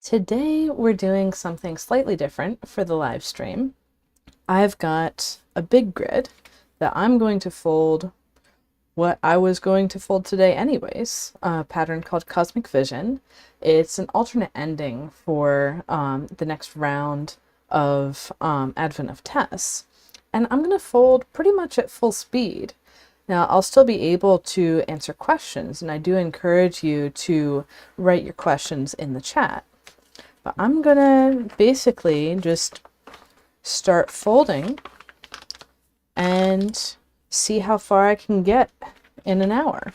Today we're doing something slightly different for the live stream. I've got a big grid that I'm going to fold what I was going to fold today anyways, a pattern called Cosmic Vision. It's an alternate ending for the next round of Advent of Tess. And I'm going to fold pretty much at full speed. Now, I'll still be able to answer questions, and I do encourage you to write your questions in the chat. But I'm gonna basically just start folding and see how far I can get in an hour.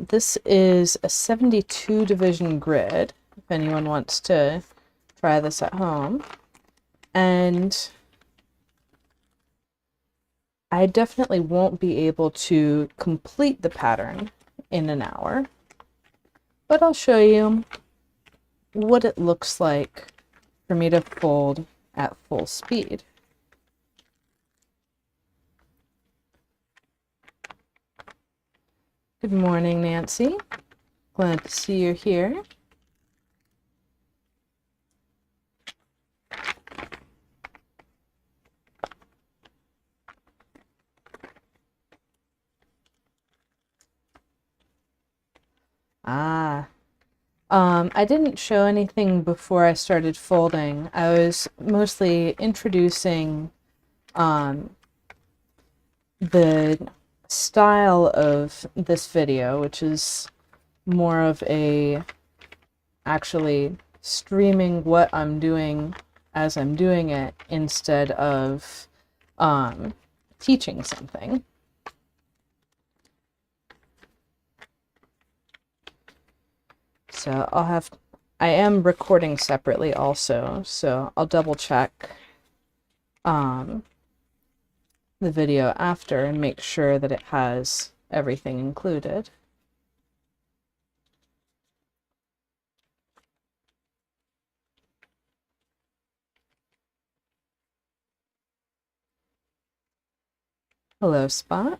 This is a 72 division grid, if anyone wants to try this at home. And I definitely won't be able to complete the pattern in an hour, but I'll show you what it looks like for me to fold at full speed. Good morning, Nancy. Glad to see you here. I didn't show anything before I started folding. I was mostly introducing the style of this video, which is more of a actually streaming what I'm doing as I'm doing it instead of teaching something. So I am recording separately also, so I'll double check the video after and make sure that it has everything included. Hello, Spot.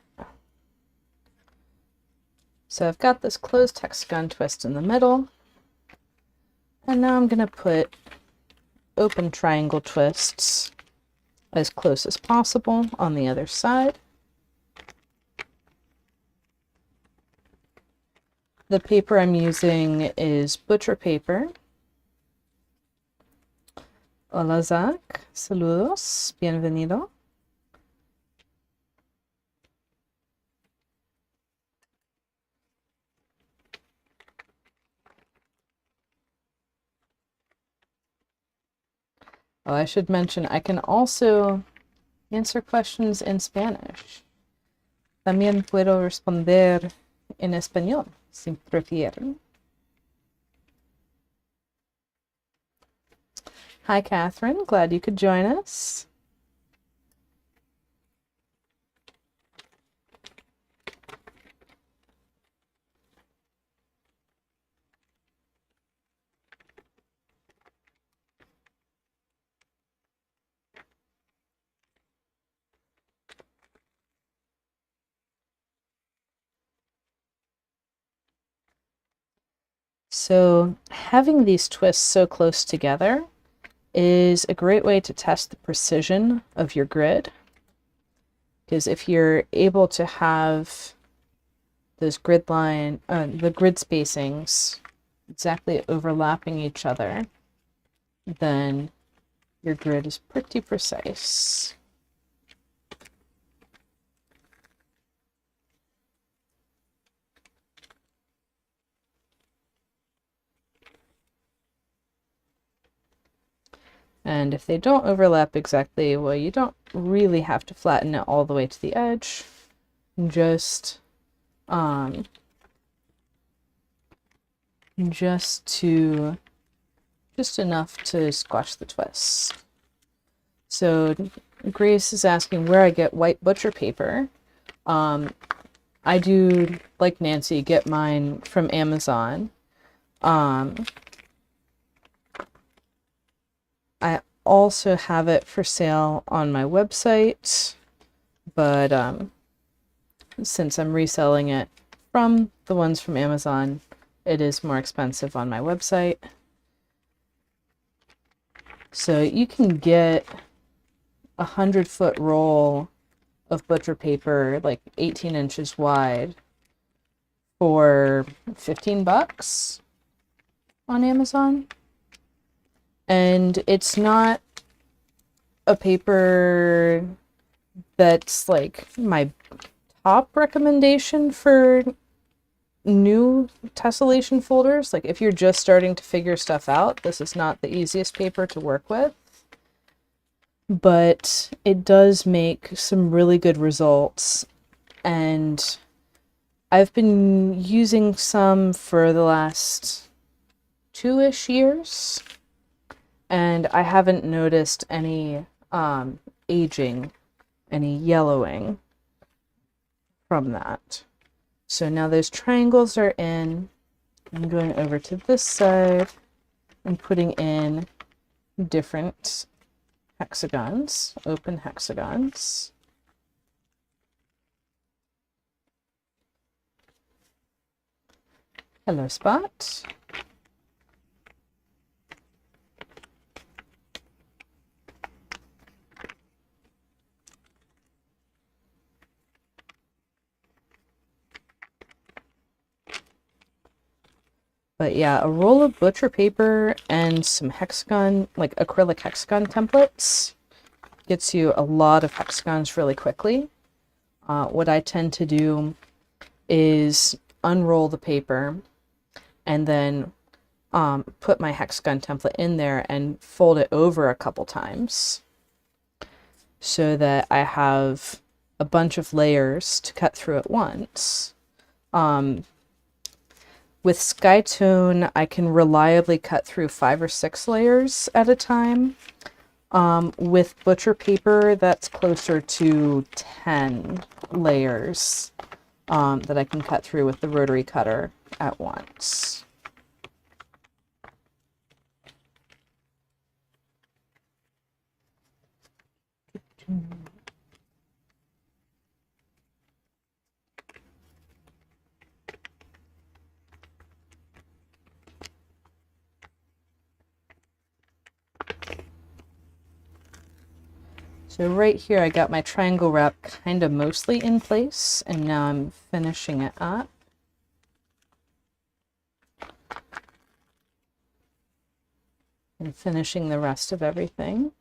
So I've got this closed hexagon twist in the middle, and now I'm going to put open triangle twists as close as possible on the other side. The paper I'm using is butcher paper. Hola, Zach. Saludos. Bienvenido. Oh, I should mention, I can also answer questions in Spanish. También puedo responder en español, si prefieren. Hi, Catherine. Glad you could join us. So having these twists so close together is a great way to test the precision of your grid. Because if you're able to have those the grid spacings exactly overlapping each other, then your grid is pretty precise. And if they don't overlap exactly, well, you don't really have to flatten it all the way to the edge. Just enough to squash the twist. So Grace is asking where I get white butcher paper. I do, like Nancy, get mine from Amazon. I also have it for sale on my website, but since I'm reselling it from the ones from Amazon, it is more expensive on my website. So you can get 100-foot roll of butcher paper, like 18 inches wide, for $15 on Amazon. And it's not a paper that's like my top recommendation for new tessellation folders. Like if you're just starting to figure stuff out, this is not the easiest paper to work with. But it does make some really good results, and I've been using some for the last 2-ish years, and I haven't noticed any aging, any yellowing from that. So now those triangles are in. I'm going over to this side and putting in different hexagons, open hexagons. Hello, Spot. But yeah, a roll of butcher paper and some hexagon, like acrylic hexagon templates, gets you a lot of hexagons really quickly. What I tend to do is unroll the paper and then put my hexagon template in there and fold it over a couple times so that I have a bunch of layers to cut through at once. With Skytone, I can reliably cut through 5 or 6 layers at a time. With butcher paper, that's closer to 10 layers that I can cut through with the rotary cutter at once. So right here I got my triangle wrap kind of mostly in place, and now I'm finishing it up. And finishing the rest of everything.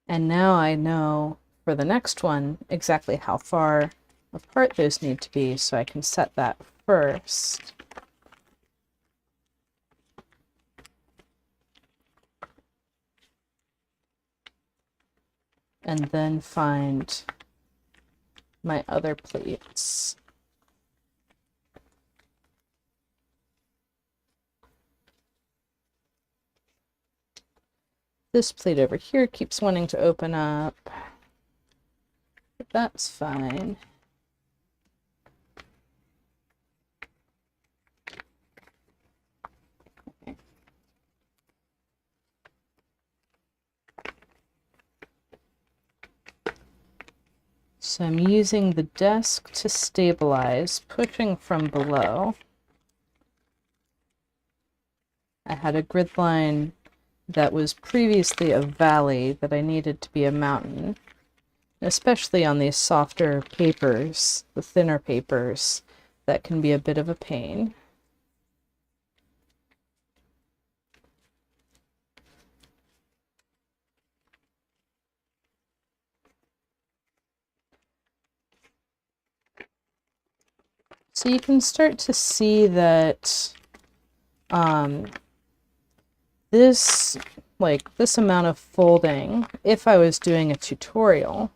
And now I know for the next one exactly how far apart those need to be, so I can set that first. And then find my other pleats. This pleat over here keeps wanting to open up, but that's fine. Okay. So I'm using the desk to stabilize, pushing from below. I had a grid line that was previously a valley that I needed to be a mountain, especially on these softer papers, the thinner papers, that can be a bit of a pain. So you can start to see that this amount of folding, if I was doing a tutorial,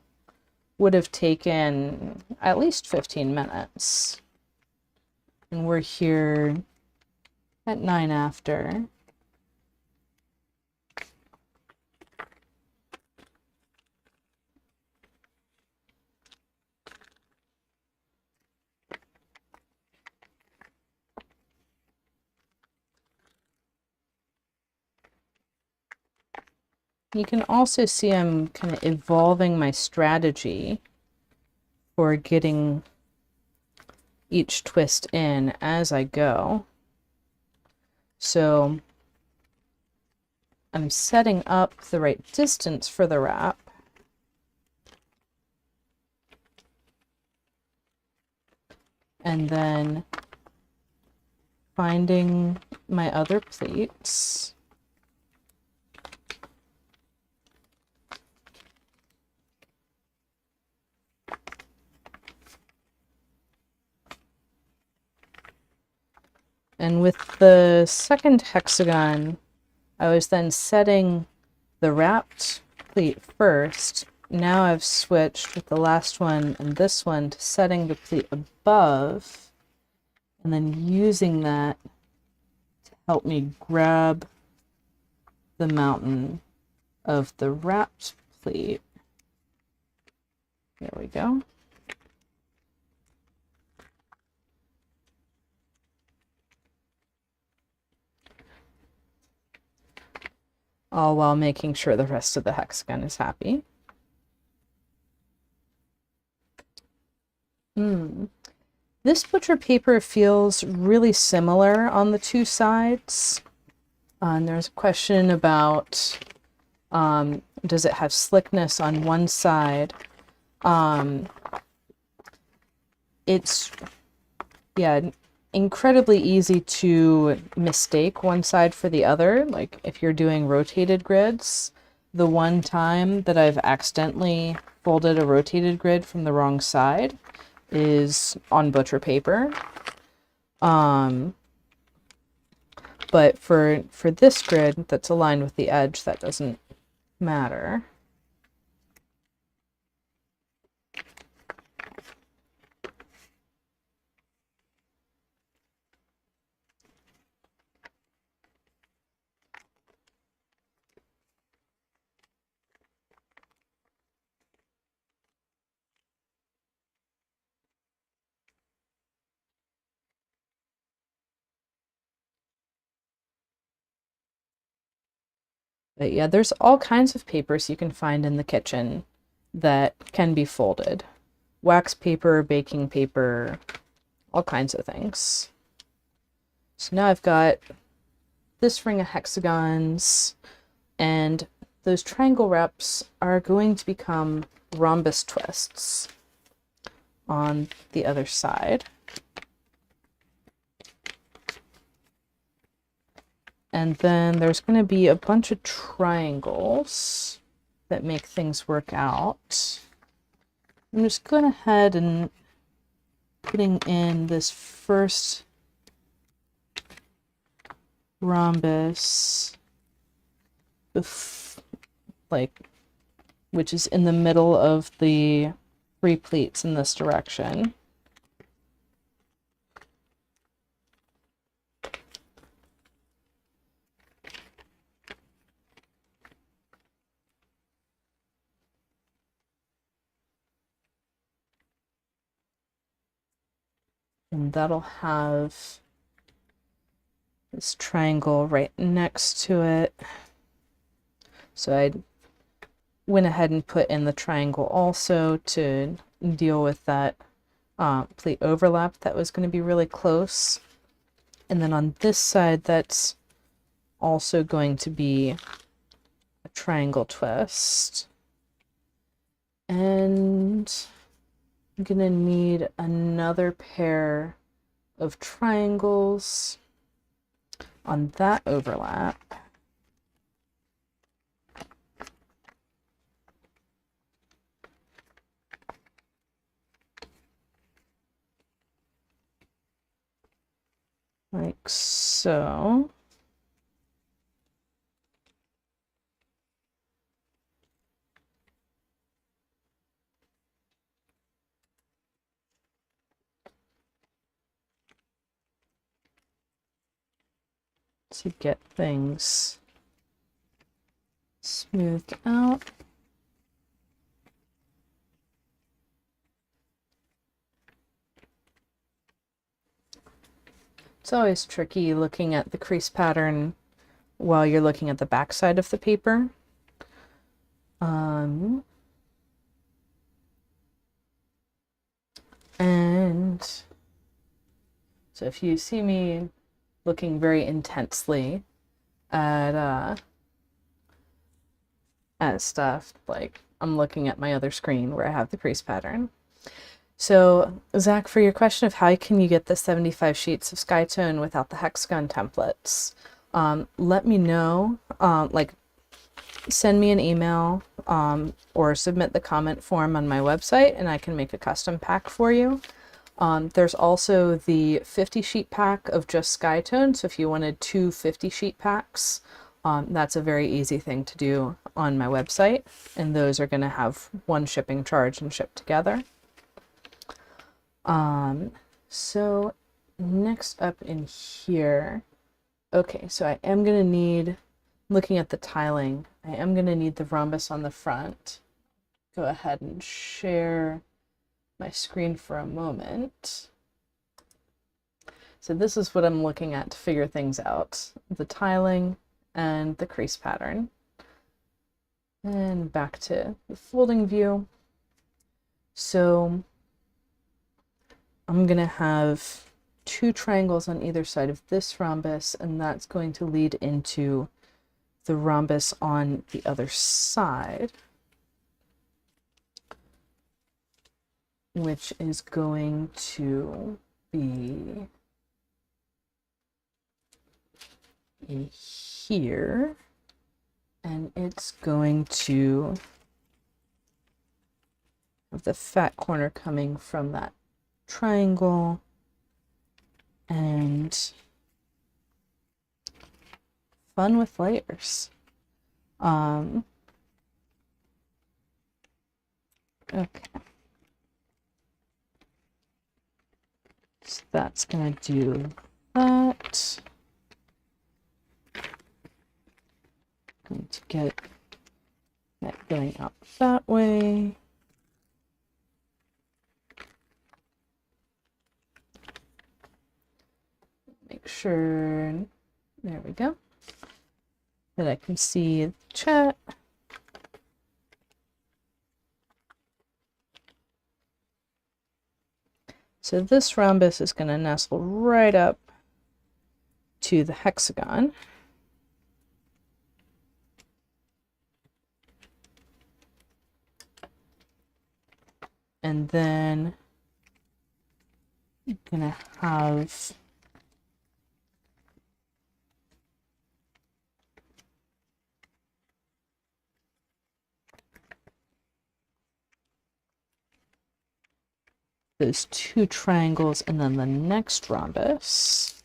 would have taken at least 15 minutes. And we're here at 9 after. You can also see I'm kind of evolving my strategy for getting each twist in as I go. So I'm setting up the right distance for the wrap. And then finding my other pleats. And with the second hexagon, I was then setting the wrapped pleat first. Now I've switched with the last one and this one to setting the pleat above, and then using that to help me grab the mountain of the wrapped pleat. There we go. All while making sure the rest of the hexagon is happy. This butcher paper feels really similar on the two sides. And there's a question about does it have slickness on one side? It's, yeah, incredibly easy to mistake one side for the other. Like if you're doing rotated grids, the one time that I've accidentally folded a rotated grid from the wrong side is on butcher paper. But for this grid that's aligned with the edge, that doesn't matter. But yeah, there's all kinds of papers you can find in the kitchen that can be folded. Wax paper, baking paper, all kinds of things. So now I've got this ring of hexagons, and those triangle wraps are going to become rhombus twists on the other side. And then there's going to be a bunch of triangles that make things work out. I'm just going ahead and putting in this first rhombus, which is in the middle of the 3 pleats in this direction. And that'll have this triangle right next to it. So I went ahead and put in the triangle also to deal with that pleat overlap that was going to be really close. And then on this side, that's also going to be a triangle twist. And I'm going to need another pair of triangles on that overlap. Like so. To get things smoothed out. It's always tricky looking at the crease pattern while you're looking at the back side of the paper. Um, and so if you see me looking very intensely at stuff, like I'm looking at my other screen where I have the crease pattern. So, Zach, for your question of how can you get the 75 sheets of Skytone without the hexagon templates, let me know, like send me an email or submit the comment form on my website and I can make a custom pack for you. There's also the 50 sheet pack of just Skytone, so if you wanted two 50 sheet packs, that's a very easy thing to do on my website, and those are going to have one shipping charge and ship together. So next up in here, okay, so I am going to need, looking at the tiling, I am going to need the rhombus on the front. Go ahead and share my screen for a moment. So this is what I'm looking at to figure things out, the tiling and the crease pattern. And back to the folding view. So I'm going to have two triangles on either side of this rhombus, and that's going to lead into the rhombus on the other side, which is going to be in here, and it's going to have the fat corner coming from that triangle, and fun with layers. Okay. So that's gonna do that. Going to get that going out that way. Make sure, there we go, that I can see the chat. So this rhombus is going to nestle right up to the hexagon. And then I'm going to have those two triangles and then the next rhombus.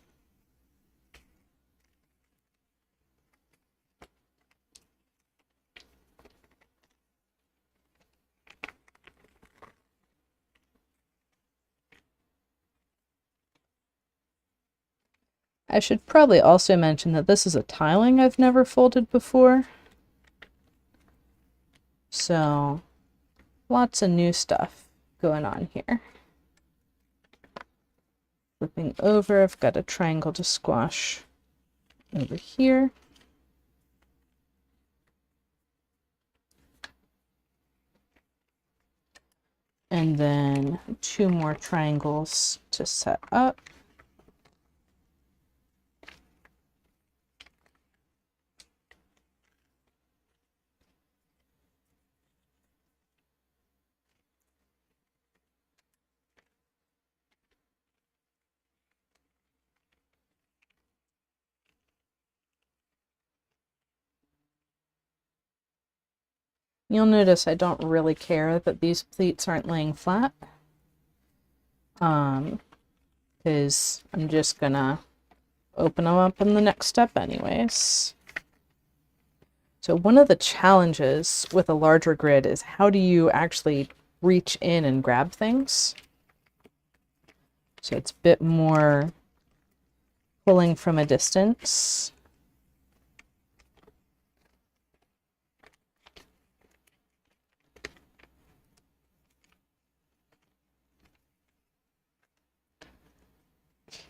I should probably also mention that this is a tiling I've never folded before. So lots of new stuff going on here. Flipping over, I've got a triangle to squash over here. And then two more triangles to set up. You'll notice I don't really care that these pleats aren't laying flat, because I'm just gonna open them up in the next step anyways. So one of the challenges with a larger grid is how do you actually reach in and grab things? So it's a bit more pulling from a distance.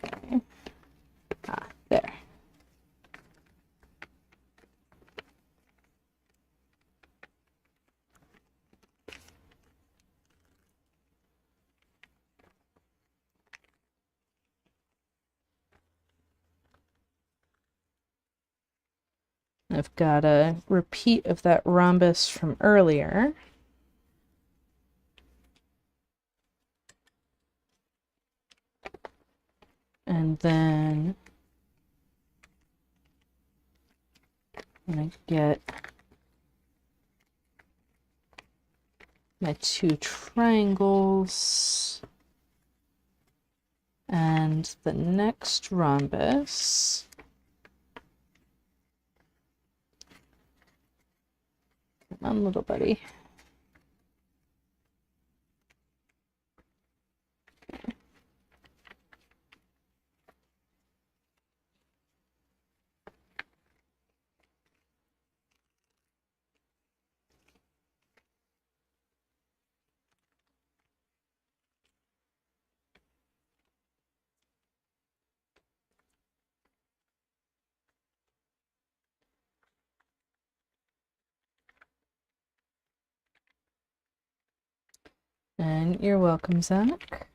Okay. There. I've got a repeat of that rhombus from earlier. And then I'm going to get my two triangles and the next rhombus. Come on, little buddy. And you're welcome, Zach.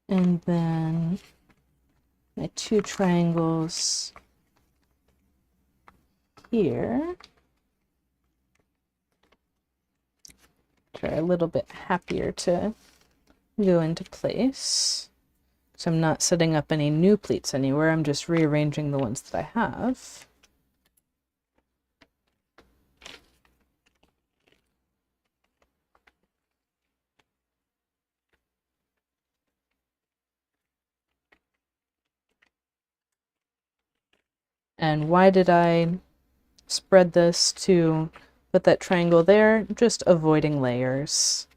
And then my two triangles here, which are a little bit happier to go into place. So I'm not setting up any new pleats anywhere, I'm just rearranging the ones that I have. And why did I spread this to put that triangle there? Just avoiding layers.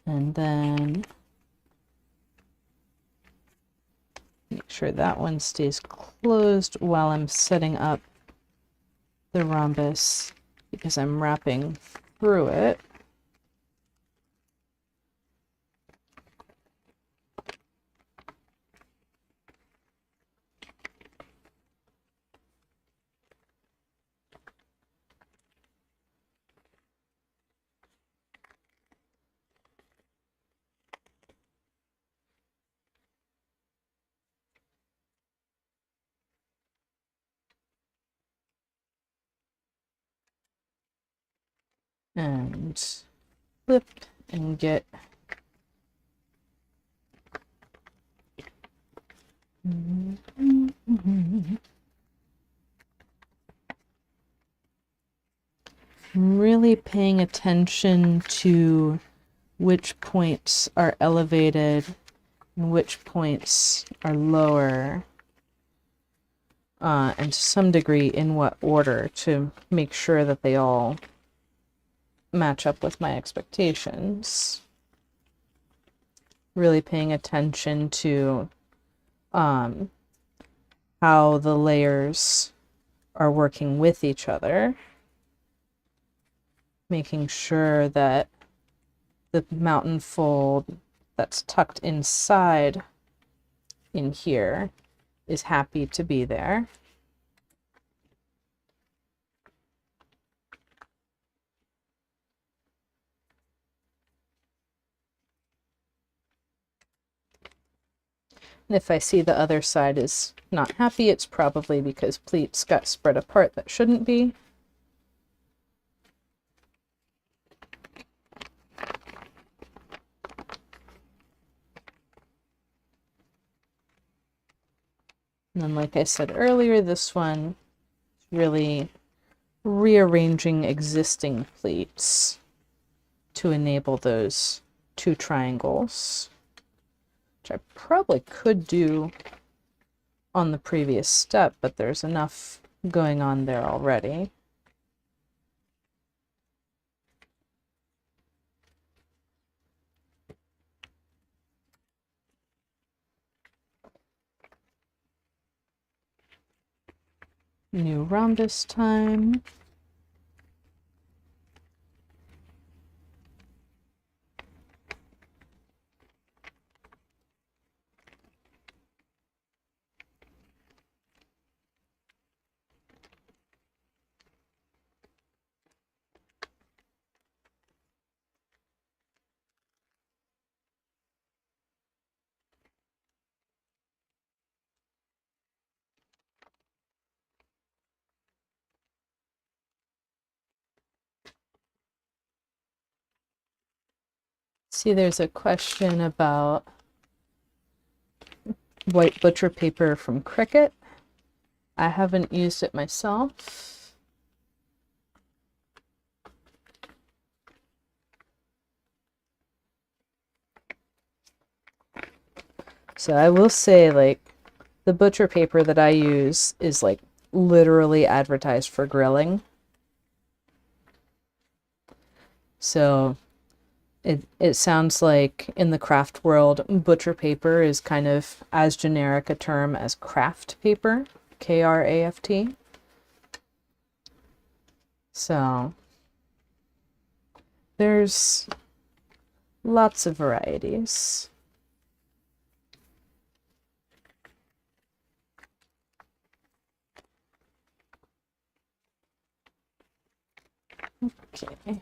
And then make sure that one stays closed while I'm setting up the rhombus, because I'm wrapping through it. And flip and get I'm really paying attention to which points are elevated and which points are lower, and to some degree in what order, to make sure that they all match up with my expectations. Really paying attention to how the layers are working with each other, making sure that the mountain fold that's tucked inside in here is happy to be there. And if I see the other side is not happy, it's probably because pleats got spread apart that shouldn't be. And then, like I said earlier, this one is really rearranging existing pleats to enable those two triangles, which I probably could do on the previous step, but there's enough going on there already. New rhombus time. See, there's a question about white butcher paper from Cricut. I haven't used it myself. So I will say, like, the butcher paper that I use is like literally advertised for grilling. So it sounds like in the craft world, butcher paper is kind of as generic a term as craft paper, K-R-A-F-T. So there's lots of varieties. Okay.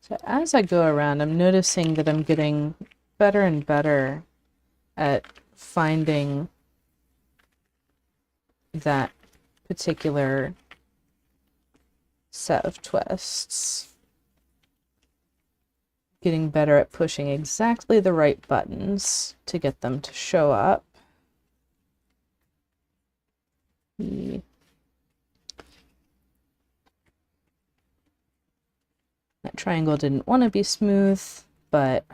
So as I go around, I'm noticing that I'm getting better and better at finding that particular set of twists. Getting better at pushing exactly the right buttons to get them to show up. That triangle didn't want to be smooth, but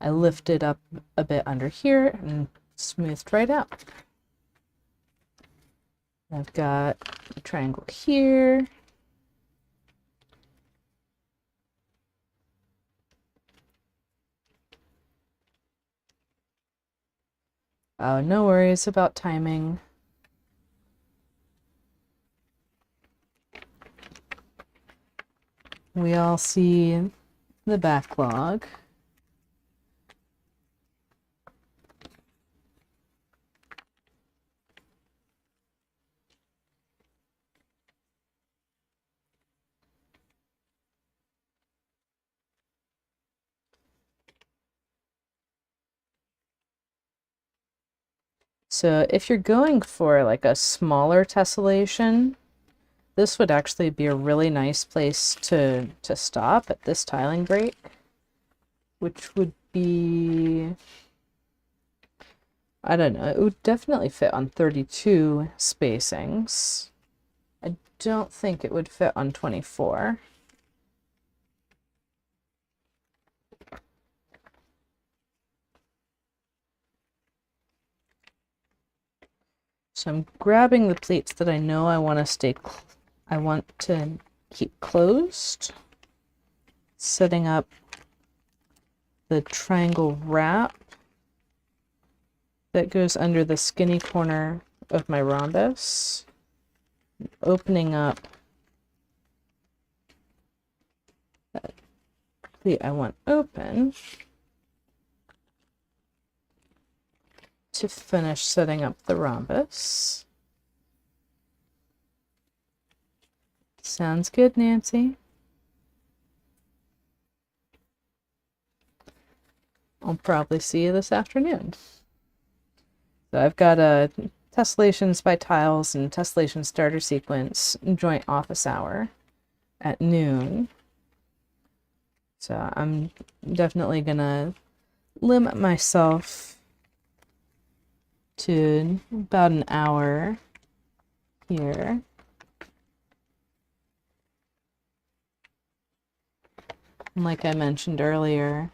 I lifted up a bit under here and smoothed right out. I've got a triangle here. Oh, no worries about timing. We all see the backlog. So if you're going for like a smaller tessellation, this would actually be a really nice place to stop at this tiling break, which would be, I don't know, it would definitely fit on 32 spacings. I don't think it would fit on 24. So I'm grabbing the pleats that I know I want to keep closed, setting up the triangle wrap that goes under the skinny corner of my rhombus, opening up that pleat I want open to finish setting up the rhombus. Sounds good, Nancy. I'll probably see you this afternoon. So I've got a Tessellations by Tiles and Tessellation Starter Sequence joint office hour at noon. So I'm definitely gonna limit myself to about an hour here. And like I mentioned earlier,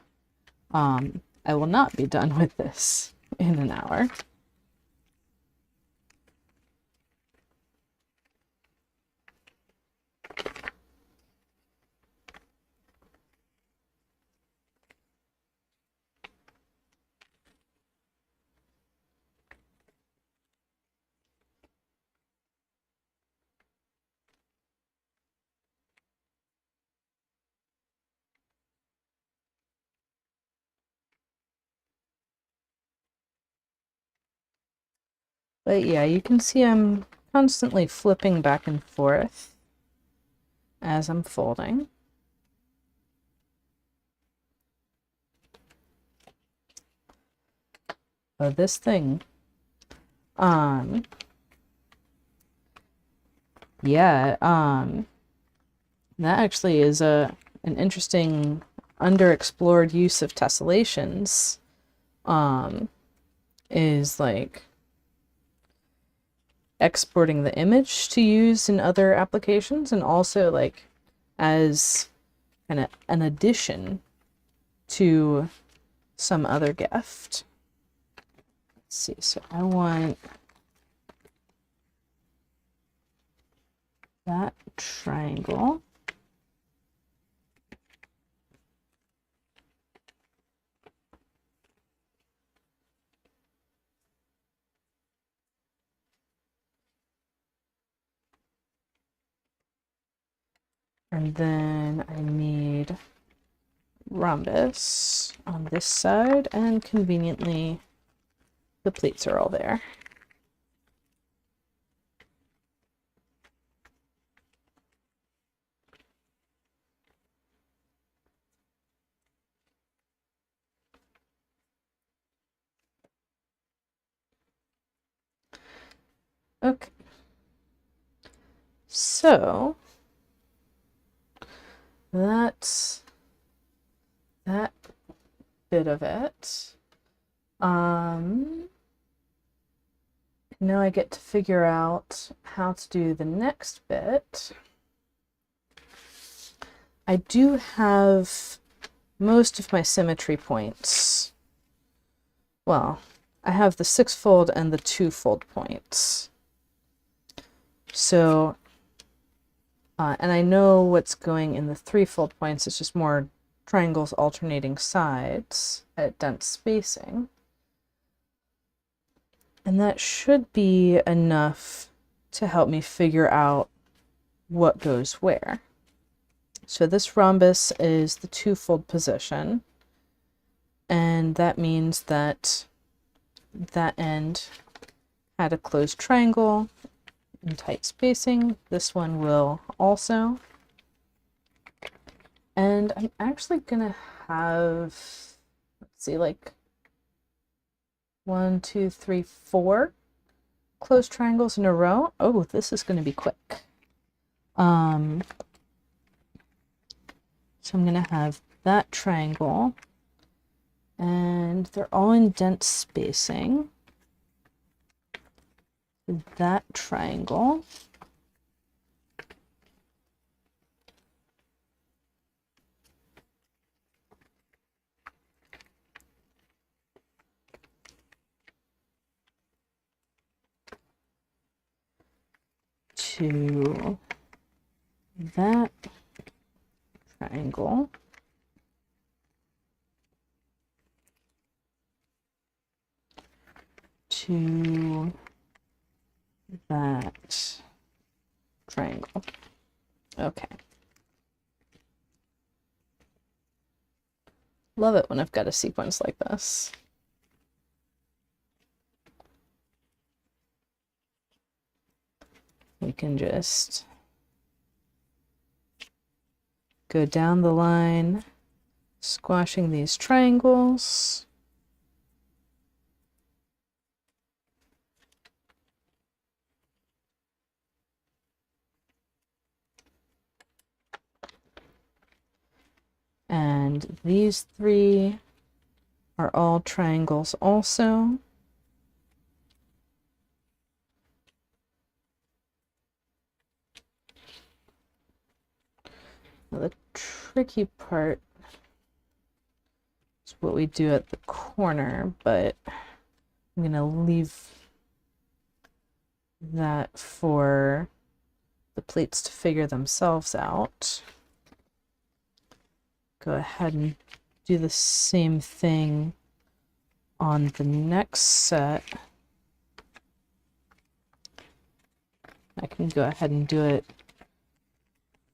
I will not be done with this in an hour. But yeah, you can see I'm constantly flipping back and forth as I'm folding. But this thing, yeah, That actually is an interesting underexplored use of tessellations. Is like exporting the image to use in other applications, and also like as an addition to some other gift. Let's see, so I want that triangle. And then I need rhombus on this side, and conveniently the pleats are all there. Okay. So that's that bit of it. Now I get to figure out how to do the next bit. I do have most of my symmetry points. Well, I have the 6-fold and the 2-fold points. So, and I know what's going in the 3-fold points. It's just more triangles alternating sides at dense spacing. And that should be enough to help me figure out what goes where. So this rhombus is the 2-fold position, and that means that that end had a closed triangle in tight spacing. This one will also. And I'm actually gonna have, let's see, like 1, 2, 3, 4 closed triangles in a row. Oh, this is gonna be quick. So I'm going to have that triangle, and they're all in dense spacing. That triangle. To that triangle. To that triangle. Okay. Love it when I've got a sequence like this. We can just go down the line, squashing these triangles. And these 3 are all triangles also. Now the tricky part is what we do at the corner, but I'm going to leave that for the pleats to figure themselves out. Go ahead and do the same thing on the next set. I can go ahead and do it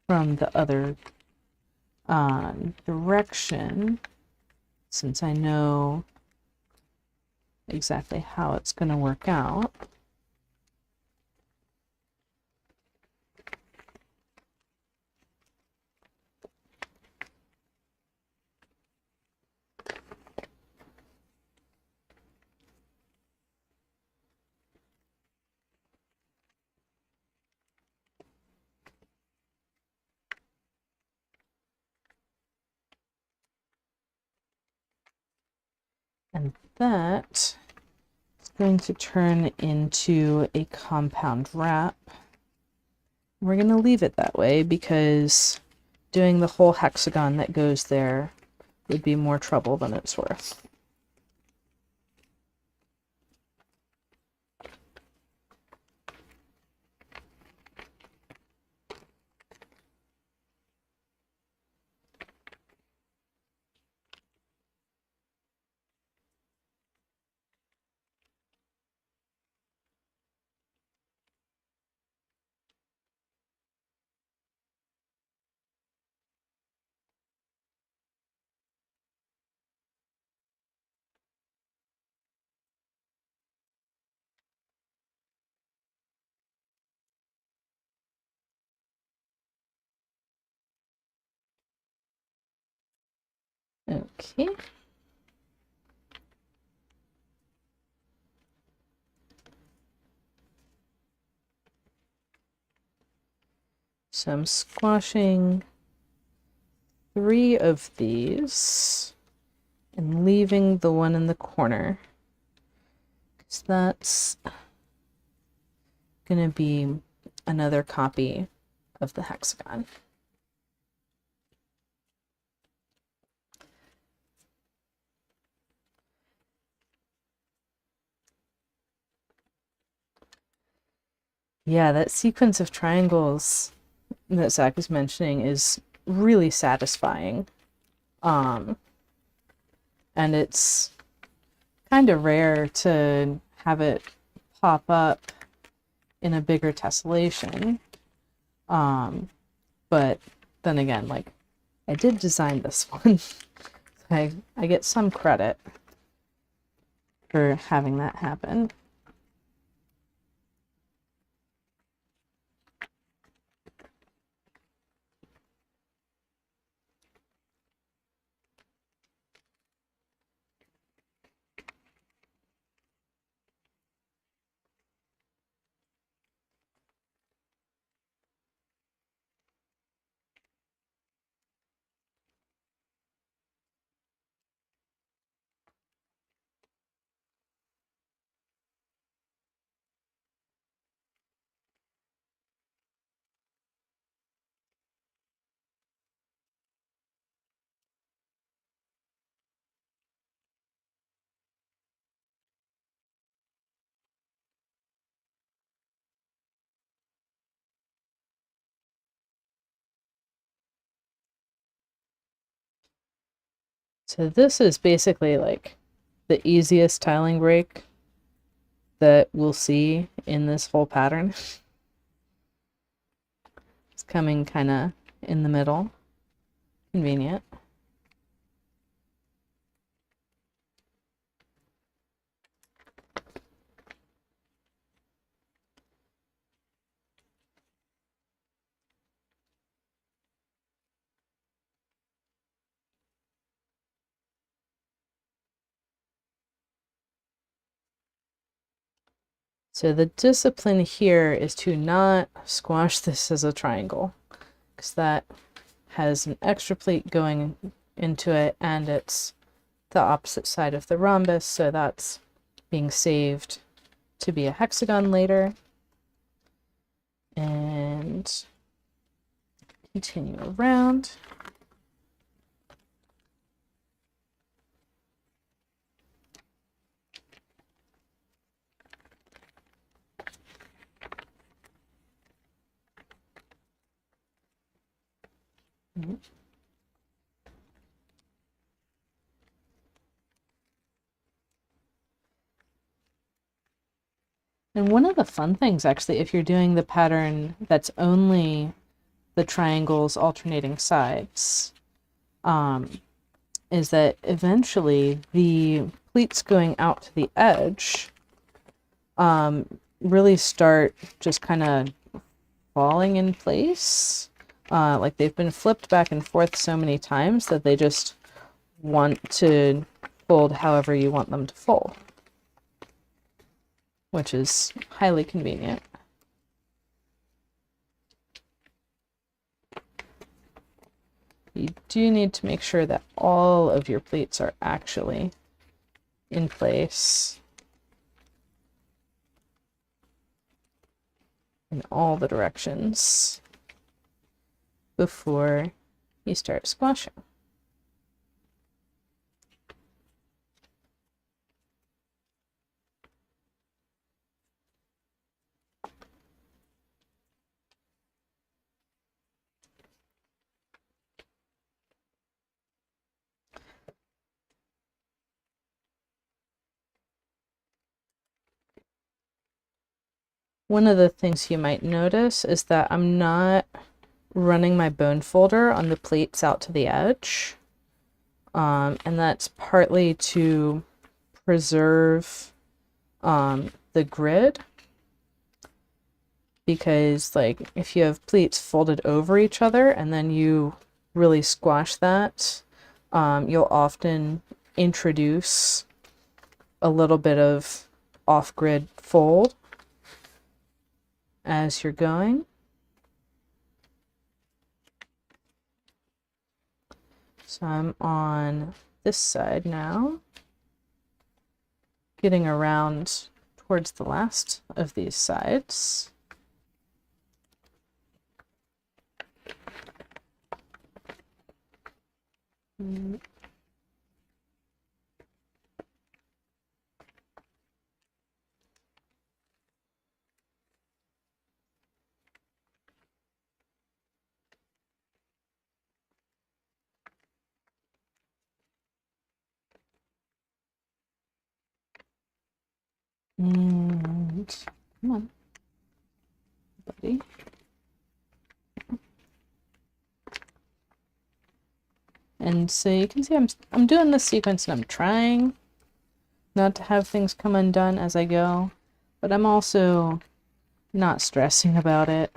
from the other direction, since I know exactly how it's going to work out. And that is going to turn into a compound wrap. We're going to leave it that way because doing the whole hexagon that goes there would be more trouble than it's worth. Okay. So I'm squashing 3 of these and leaving the one in the corner, because that's going to be another copy of the hexagon. Yeah, that sequence of triangles that Zach is mentioning is really satisfying. And it's kind of rare to have it pop up in a bigger tessellation. But then again, like, I did design this one. I get some credit for having that happen. So this is basically like the easiest tiling break that we'll see in this whole pattern. It's coming kind of in the middle. Convenient. So the discipline here is to not squash this as a triangle, because that has an extra pleat going into it, and it's the opposite side of the rhombus, so that's being saved to be a hexagon later. And continue around. And one of the fun things, actually, if you're doing the pattern that's only the triangles alternating sides, is that eventually the pleats going out to the edge really start just kind of falling in place. Like they've been flipped back and forth so many times that they just want to fold however you want them to fold, which is highly convenient. You do need to make sure that all of your pleats are actually in place in all the directions before you start squashing. One of the things you might notice is that I'm not running my bone folder on the pleats out to the edge. And that's partly to preserve the grid, because like if you have pleats folded over each other and then you really squash that, you'll often introduce a little bit of off-grid fold as you're going. So I'm on this side now, getting around towards the last of these sides. And come on, buddy. And so you can see I'm doing this sequence and I'm trying not to have things come undone as I go, but I'm also not stressing about it,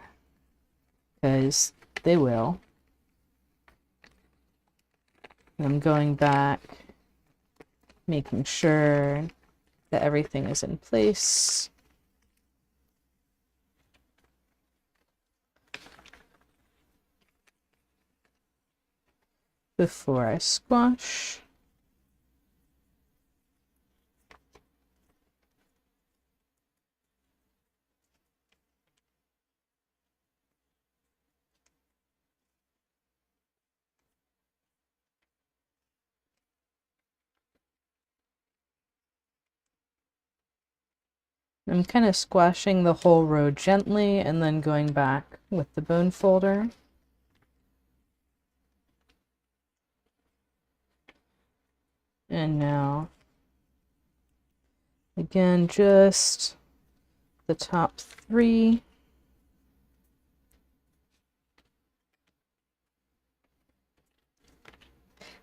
because they will. And I'm going back, making sure that everything is in place. Before I squash. I'm kind of squashing the whole row gently and then going back with the bone folder. And now, again, just the top three.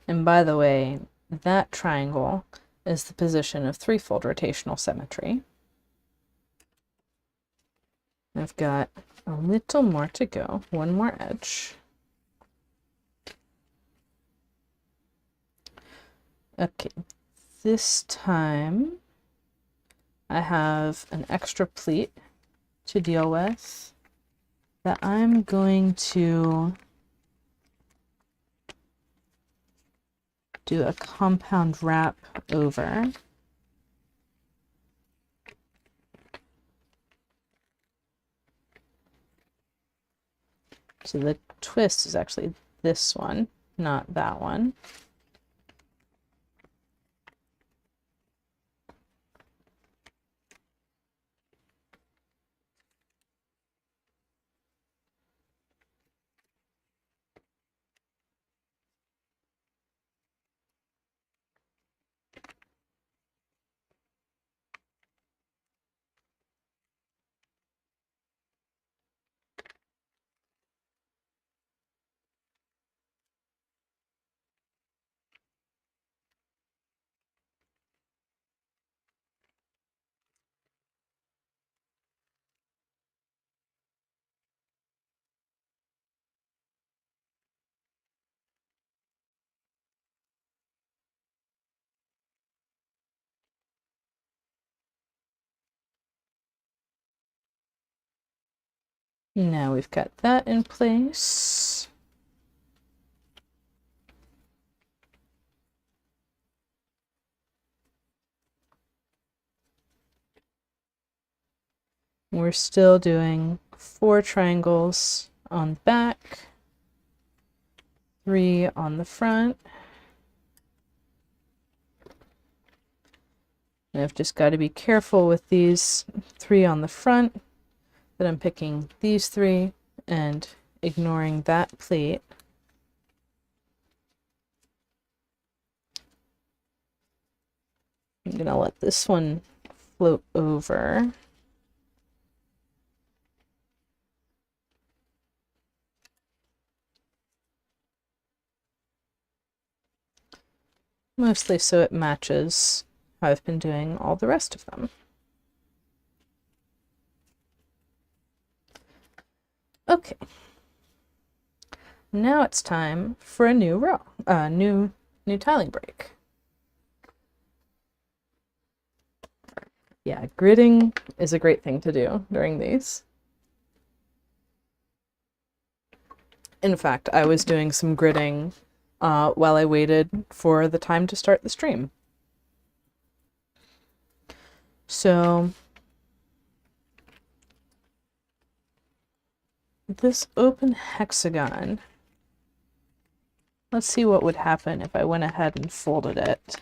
And by the way, that triangle is the position of threefold rotational symmetry. I've got a little more to go, one more edge. Okay, this time I have an extra pleat to deal with that I'm going to do a compound wrap over. So the twist is actually this one, not that one. Now we've got that in place. We're still doing 4 triangles on the back, 3 on the front. And I've just got to be careful with these 3 on the front that I'm picking these 3 and ignoring that pleat. I'm gonna let this one float over. Mostly so it matches how I've been doing all the rest of them. Okay. Now it's time for a new row, new tiling break. Yeah, gridding is a great thing to do during these. In fact, I was doing some gridding while I waited for the time to start the stream. So this open hexagon, let's see what would happen if I went ahead and folded it.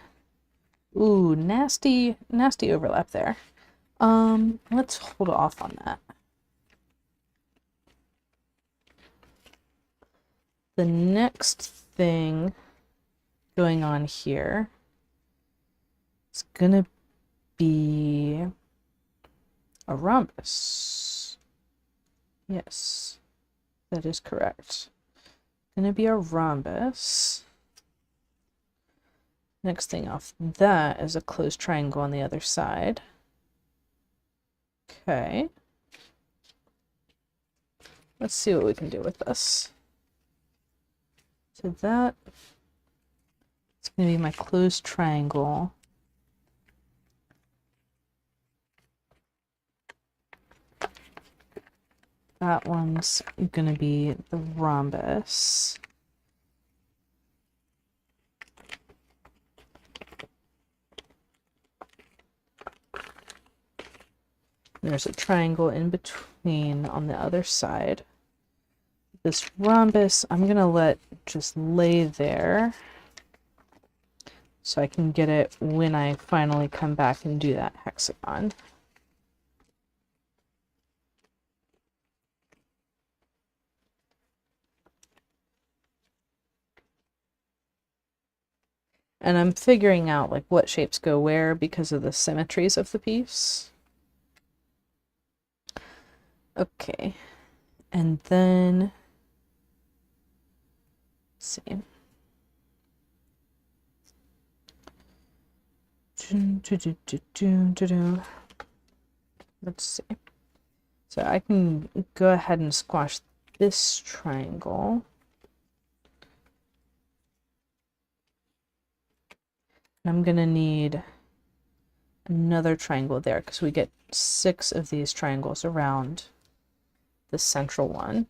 Ooh, nasty overlap there. Let's hold off on that. The next thing going on here is gonna be a rhombus. Yes, that is correct. Gonna be a rhombus. Next thing off that is a closed triangle on the other side. Okay. Let's see what we can do with this. So that is going to be my closed triangle. That one's going to be the rhombus. There's a triangle in between on the other side. This rhombus, I'm going to let just lay there so I can get it when I finally come back and do that hexagon. And I'm figuring out like what shapes go where because of the symmetries of the piece. Okay, and then let's see. Let's see. So I can go ahead and squash this triangle. I'm gonna need another triangle there because we get 6 of these triangles around the central one.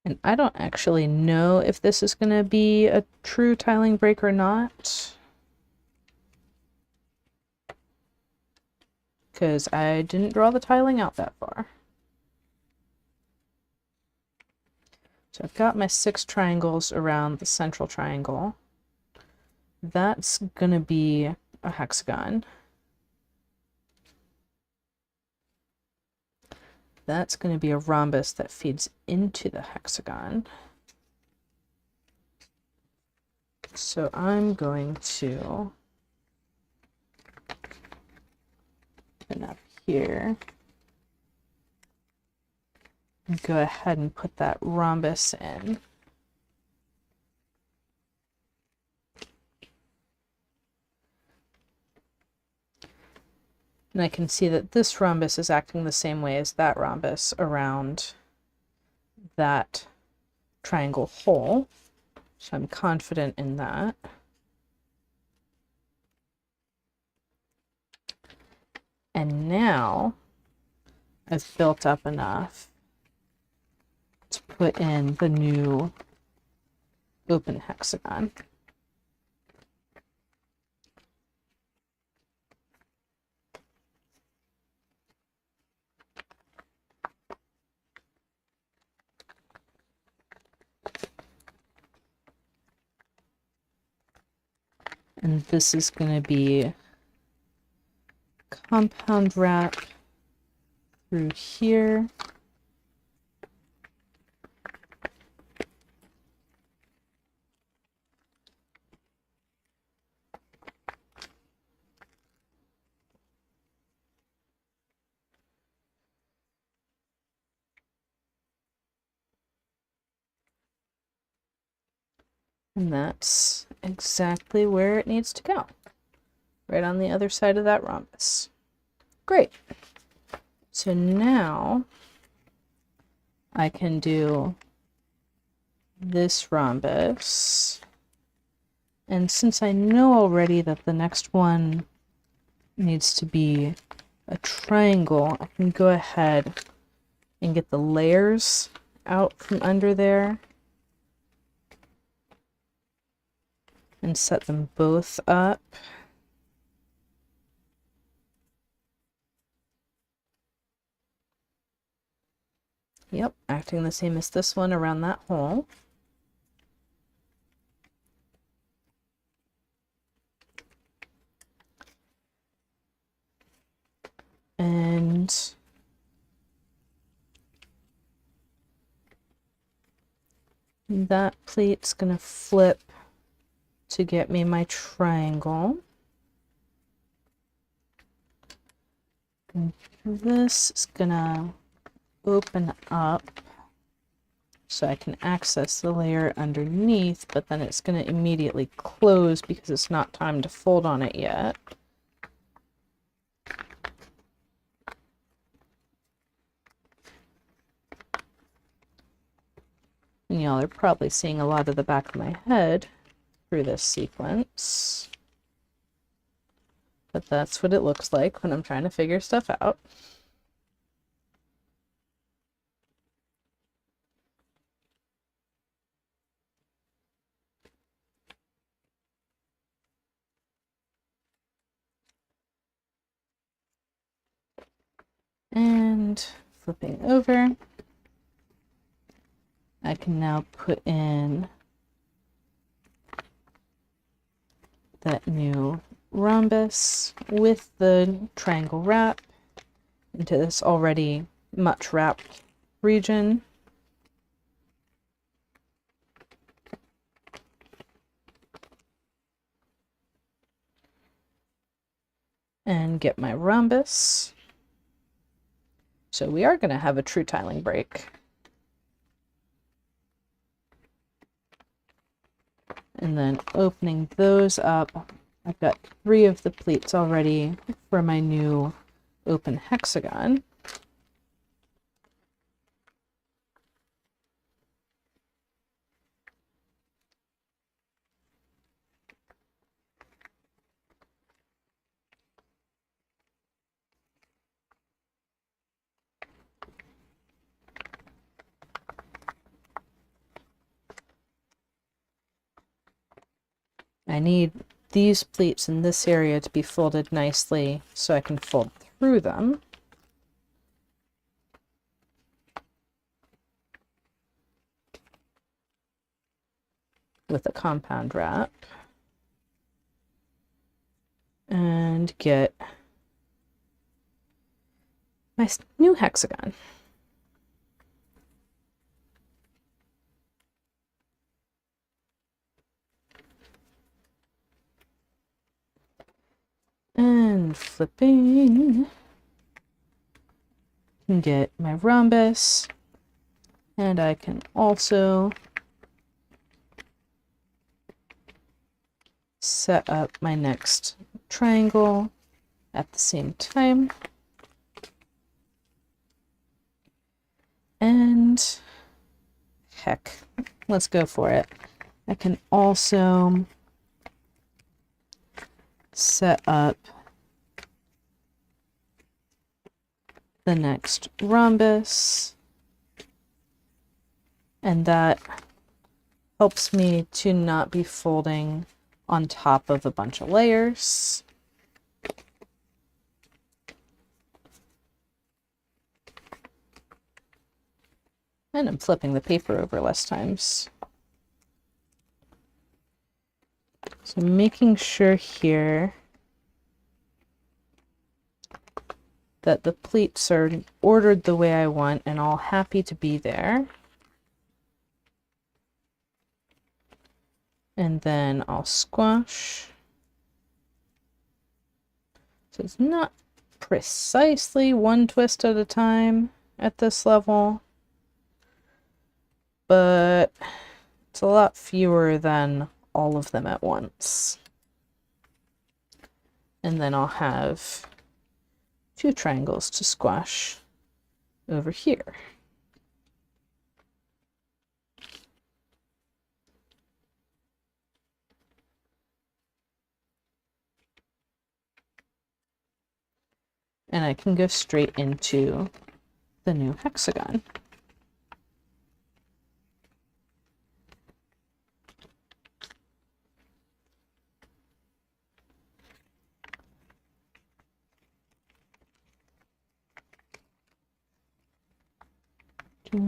And I don't actually know if this is going to be a true tiling break or not, because I didn't draw the tiling out that far. So I've got my 6 triangles around the central triangle. That's going to be a hexagon. That's going to be a rhombus that feeds into the hexagon. So I'm going to open up here and go ahead and put that rhombus in. And I can see that this rhombus is acting the same way as that rhombus around that triangle hole. So I'm confident in that. And now I've built up enough to put in the new open hexagon. And this is going to be compound wrap through here. And that's exactly where it needs to go. Right on the other side of that rhombus. Great. So now I can do this rhombus. And since I know already that the next one needs to be a triangle, I can go ahead and get the layers out from under there and set them both up. Yep, acting the same as this one around that hole. And that pleat's gonna flip to get me my triangle. And this is gonna open up so I can access the layer underneath, but then it's gonna immediately close because it's not time to fold on it yet. And y'all are probably seeing a lot of the back of my head through this sequence. But that's what it looks like when I'm trying to figure stuff out. And flipping over, I can now put in that new rhombus with the triangle wrap into this already much wrapped region. And get my rhombus. So we are going to have a true tiling break. And then opening those up, I've got 3 of the pleats already for my new open hexagon. I need these pleats in this area to be folded nicely so I can fold through them. With a compound wrap. And get my new hexagon. And flipping, can get my rhombus, and I can also set up my next triangle at the same time. And heck, let's go for it. I can also set up the next rhombus, and that helps me to not be folding on top of a bunch of layers. And I'm flipping the paper over less times. So making sure here that the pleats are ordered the way I want and all happy to be there. And then I'll squash. So it's not precisely one twist at a time at this level, but it's a lot fewer than all of them at once. And then I'll have 2 triangles to squash over here. And I can go straight into the new hexagon. There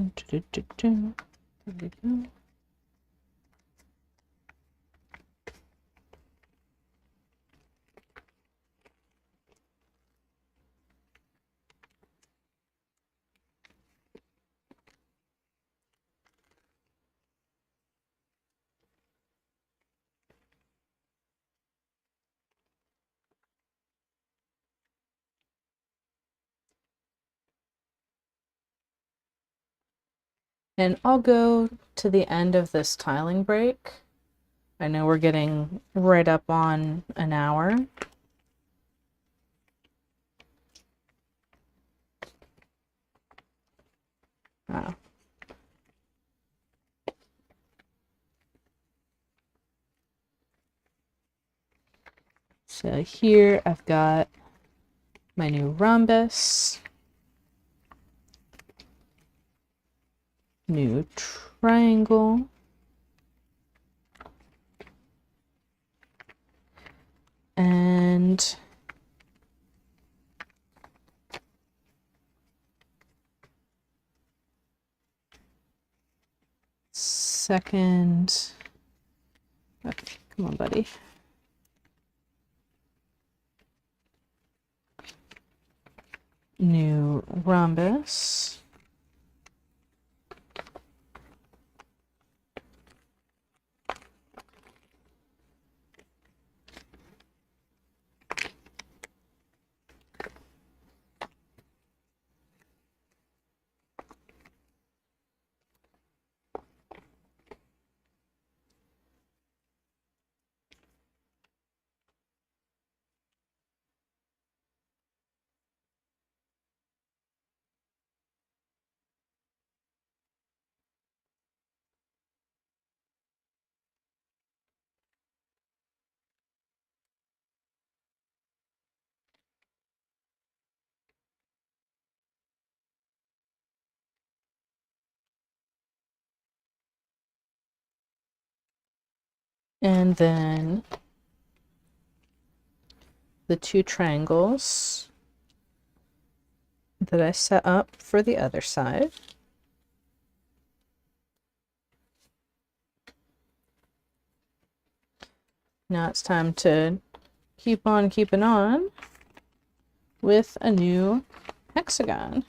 we go. And I'll go to the end of this tiling break. I know we're getting right up on an hour. Wow. So here I've got my new rhombus, new triangle, and second, okay, come on, buddy. New rhombus. And then the 2 triangles that I set up for the other side. Now it's time to keep on keeping on with a new hexagon.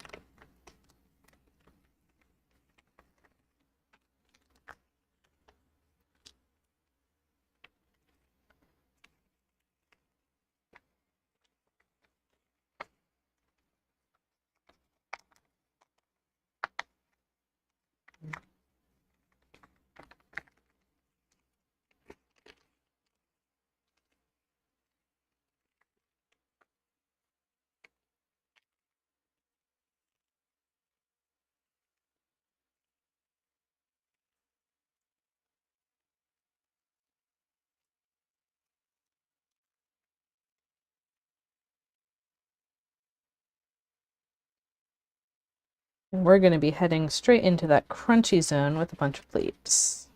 And we're going to be heading straight into that crunchy zone with a bunch of pleats.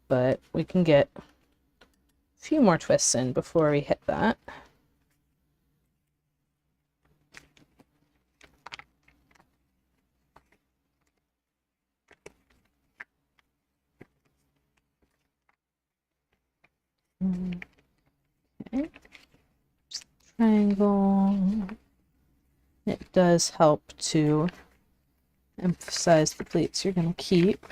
But we can get a few more twists in before we hit that. Okay. Triangle. It does help to emphasize the pleats you're going to keep.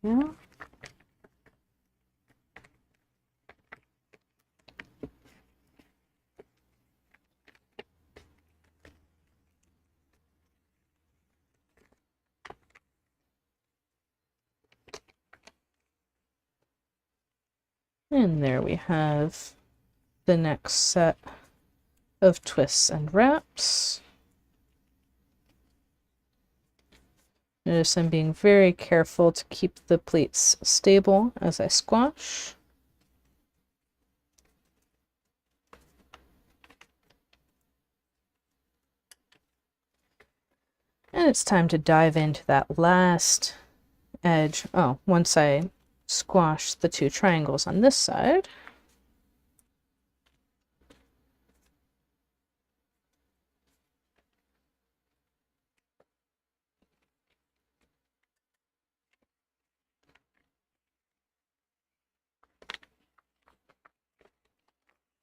Yeah. And there we have the next set of twists and wraps. Notice I'm being very careful to keep the pleats stable as I squash. And it's time to dive into that last edge. Oh, once I squash the two triangles on this side,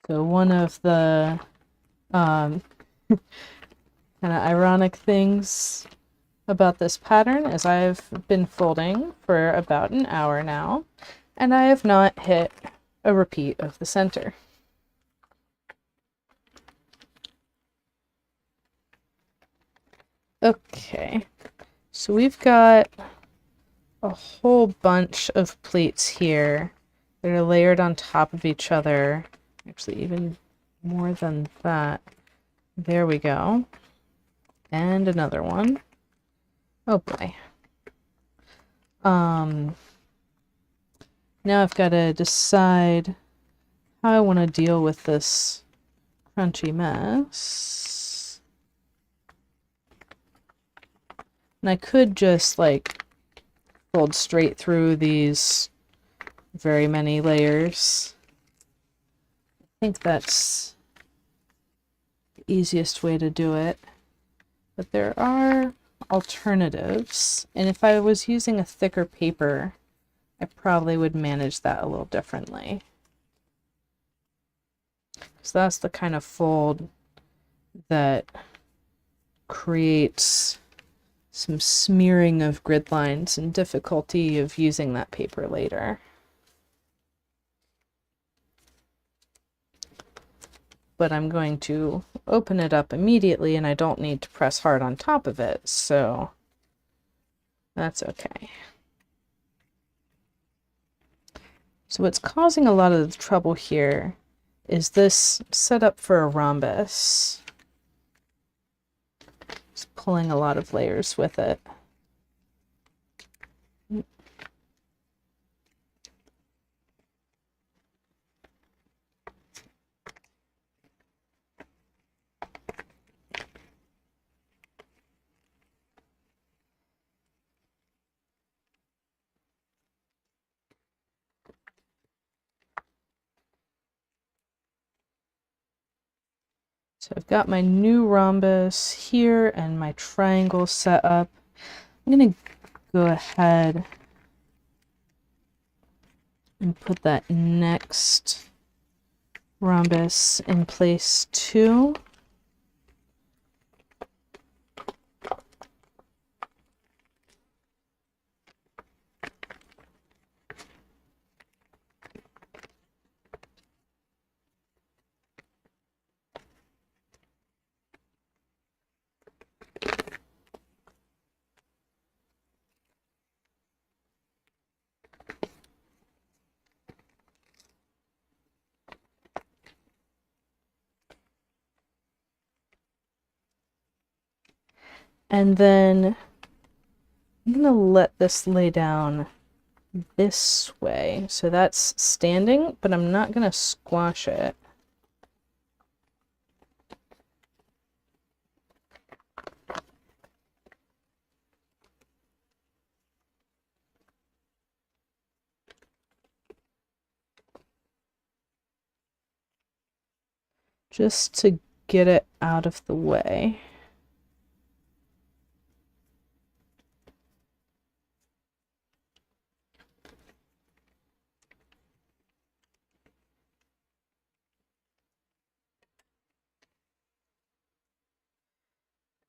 so one of the kind of ironic things about this pattern is I've been folding for about an hour now, and I have not hit a repeat of the center. Okay, so we've got a whole bunch of pleats here that are layered on top of each other. Actually, even more than that. There we go. And another one. Oh boy. Now I've got to decide how I want to deal with this crunchy mess. And I could just like fold straight through these very many layers. I think that's the easiest way to do it. But there are alternatives, and if I was using a thicker paper, I probably would manage that a little differently. So that's the kind of fold that creates some smearing of grid lines and difficulty of using that paper later. But I'm going to open it up immediately, and I don't need to press hard on top of it, so that's okay. So what's causing a lot of the trouble here is this setup for a rhombus. It's pulling a lot of layers with it. So I've got my new rhombus here and my triangle set up. I'm going to go ahead and put that next rhombus in place too. And then I'm going to let this lay down this way. So that's standing, but I'm not going to squash it. Just to get it out of the way.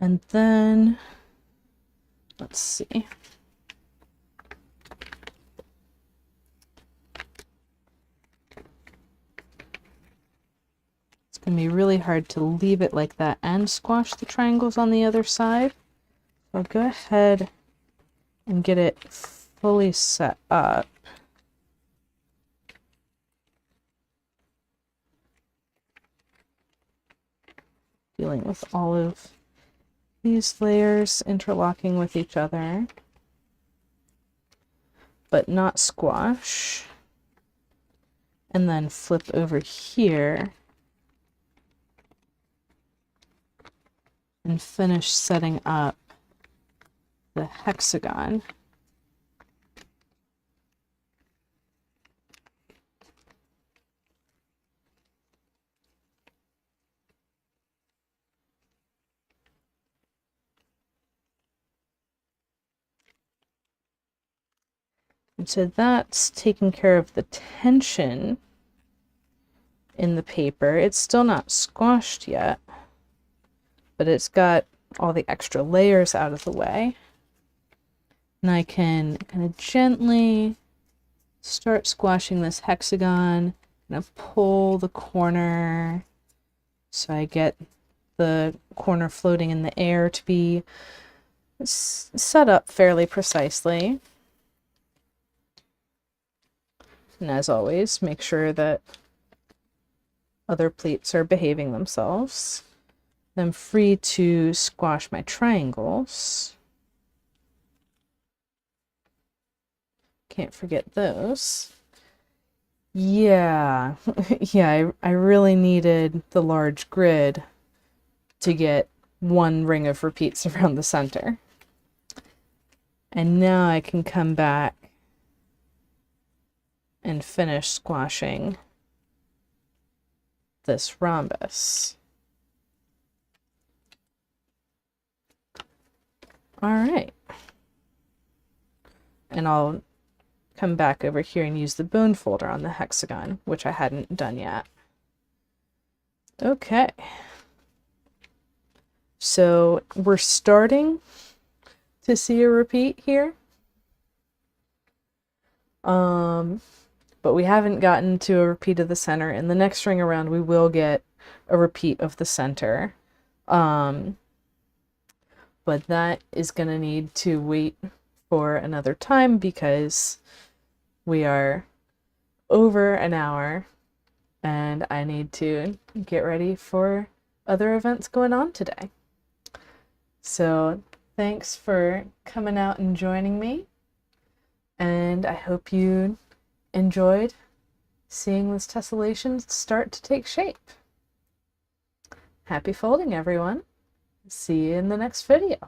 And then, let's see. It's going to be really hard to leave it like that and squash the triangles on the other side. So I'll go ahead and get it fully set up. Dealing with all of these layers interlocking with each other, but not squash. And then flip over here and finish setting up the hexagon. And so that's taking care of the tension in the paper. It's still not squashed yet, but it's got all the extra layers out of the way. And I can kind of gently start squashing this hexagon, kind of pull the corner so I get the corner floating in the air to be set up fairly precisely. And as always, make sure that other pleats are behaving themselves. I'm free to squash my triangles. Can't forget those. Yeah, yeah, I really needed the large grid to get one ring of repeats around the center. And now I can come back and finish squashing this rhombus. All right. And I'll come back over here and use the bone folder on the hexagon, which I hadn't done yet. Okay. So we're starting to see a repeat here. But we haven't gotten to a repeat of the center. In the next ring around, we will get a repeat of the center. But that is going to need to wait for another time because we are over an hour and I need to get ready for other events going on today. So thanks for coming out and joining me. And I hope you enjoyed seeing this tessellation start to take shape. Happy folding, everyone. See you in the next video.